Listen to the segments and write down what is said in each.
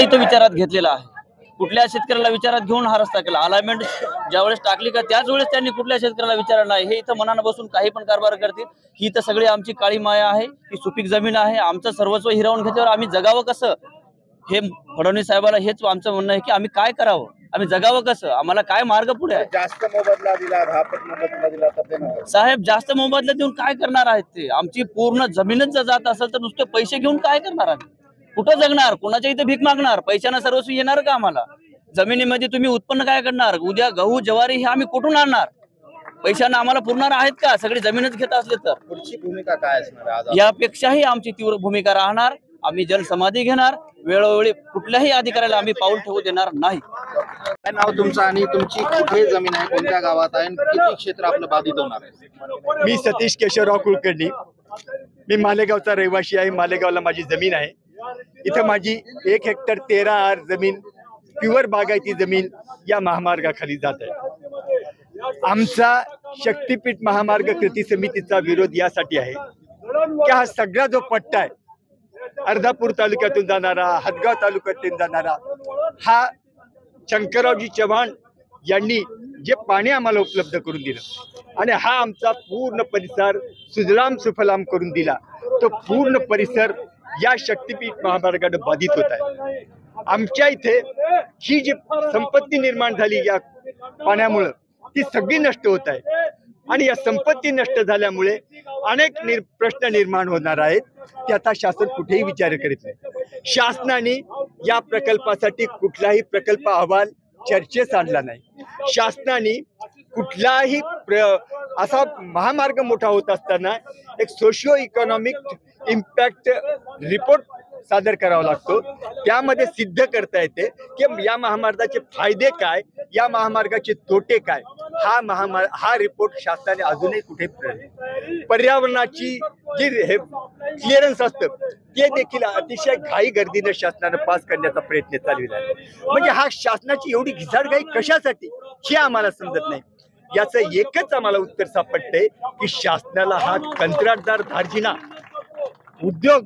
इथं विचारात घेतलेला आहे, कुठल्या शेतकऱ्याला विचारात घेऊन हा रस्ता केला। अलाइनमेंट ज्यावेळेस टाकली का त्याच वेळेस त्यांनी कुठल्या शेतकऱ्याला विचारलं नाही। हे इथं मनानं बसून काही पण कारभार करतील। ही तर सगळी आमची काळी माया आहे, ही सुपीक जमीन आहे। आमचं सर्वस्व हिरावून घेतल्यावर आम्ही जगावं कसं? हे फडणवीस साहेबाला हेच आमचं म्हणणं आहे की आम्ही काय करावं, आम्ही जगावं कसं, आम्हाला काय मार्ग पुढे आहे? जास्त मोबदला दिला, 10% मोबदला दिला तर ते नाही साहेब, जास्त मोबदला देऊन काय करणार आहेत ते? आमची पूर्ण जमीनच जर जात असेल तर नुसते पैसे घेऊन काय करणार आम्ही? कुठं जगणार? कोणाच्या इथे भीक मागणार? पैशानं सर्वस्वी येणार का आम्हाला? जमिनीमध्ये तुम्ही उत्पन्न काय करणार? उद्या गहू ज्वारी हे आम्ही कुठून आणणार? पैशानं आम्हाला पुरणार आहेत का? सगळी जमीनच घेत असले तर? पुढची भूमिका काय असणार आज? यापेक्षाही आमची तीव्र भूमिका राहणार। आम्ही जलसमाधी घेणार, वेळोवेळी कुठल्याही अधिकाऱ्याला आम्ही पाऊल ठेवू देणार नाही। काय नाव तुमचं आणि तुमची कुठे जमीन आहे, कोणत्या गावात आहे, किती क्षेत्र आपलं बाधित होणार आहे? मी सतीश केशवराव कुलकर्णी, मी मालेगावचा रहिवासी आहे। मालेगावला माझी जमीन आहे। इथं माझी 1 हेक्टर 13 आर जमीन प्युअर बागायती जमीन या महामार्गाखाली जात आहे। आमचा शक्तीपीठ महामार्ग कृती समितीचा विरोध यासाठी आहे की हा सगळा जो पट्टा आहे, अर्धापूर तालुक्यातून जाणारा, हदगाव तालुक्यातून जाणारा, हा शंकररावजी चव्हाण यांनी जे पाणी आम्हाला उपलब्ध करून दिलं आणि हा आमचा पूर्ण परिसर सुजलाम सुफलाम करून दिला, तो पूर्ण परिसर या शक्तीपीठ महामार्गाने बाधित होत आहे। आमच्या इथे ही जी संपत्ती निर्माण झाली या पाण्यामुळे ती सगळी नष्ट होत आहे आणि या संपत्ती नष्ट झाल्यामुळे अनेक प्रश्न निर्माण होणार आहेत, त्याचा शासन कुठेही विचार करीत नाही। शासनाने या प्रकल्पासाठी कुठलाही प्रकल्प अहवाल चर्चेस आणला नाही। शासनाने कुठलाही असा महामार्ग मोठा होत असताना एक सोशिओ इकॉनॉमिक इम्पॅक्ट रिपोर्ट सादर करावा लागतो। त्यामध्ये सिद्ध करता येते की या महामार्गाचे फायदे काय, या महामार्गाचे तोटे काय। हा रिपोर्ट शासनाने अजूनही कुठे पर्यावरणाची जी क्लिअरन्स असतं ते देखील अतिशय घाई गर्दीने शासनाने पास करण्याचा प्रयत्न चालविला आहे। म्हणजे हा शासनाची एवढी घिसाडघाई कशासाठी हे आम्हाला समजत नाही। याचं एकच आम्हाला उत्तर सापडतंय की शासनाला हा कंत्राटदार धार्जिना, उद्योग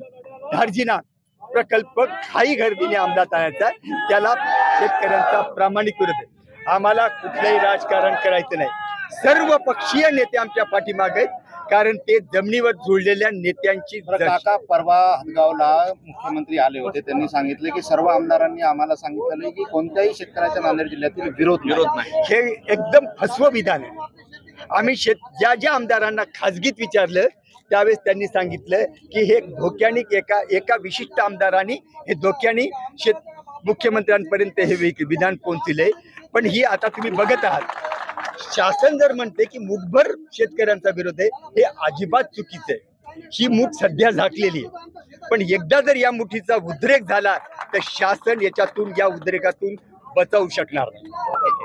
धार्जिना प्रकल्प घाई गर्दीने अंमलात आणायचा, त्याला शेतकऱ्यांचा प्रामाणिक विरोध आहे। आम्हाला कुठलंही राजकारण करायचं नाही। सर्व पक्षीय नेते आमच्या पाठीमागे आहेत, कारण ते जमिनीवर जुळलेल्या नेत्यांची काका परवा हदगावला मुख्यमंत्री आले होते, त्यांनी सांगितले की सर्व आमदारांनी आम्हाला सांगितलं की कोणत्याही शेतकऱ्याच्या नांदेड जिल्ह्यातील विरोध नाही। हे एकदम फसवं विधान आहे। आम्ही ज्या आमदारांना खाजगीत विचारलं त्यावेळेस त्यांनी सांगितलं की हे धोक्याने एका विशिष्ट आमदारांनी हे धोक्याने मुख्यमंत्र्यांपर्यंत हे विधान पोहोचले। पण ही आता तुम्ही बघत आहात, शासन जर म्हणते की मुठभर शेतकऱ्यांचा विरोध आहे, हे अजिबात चुकीचं आहे। ही मूठ सध्या झाकलेली आहे, पण एकदा जर या मुठीचा उद्रेक झाला तर शासन या उद्रेकातून बचावू शकणार नाही।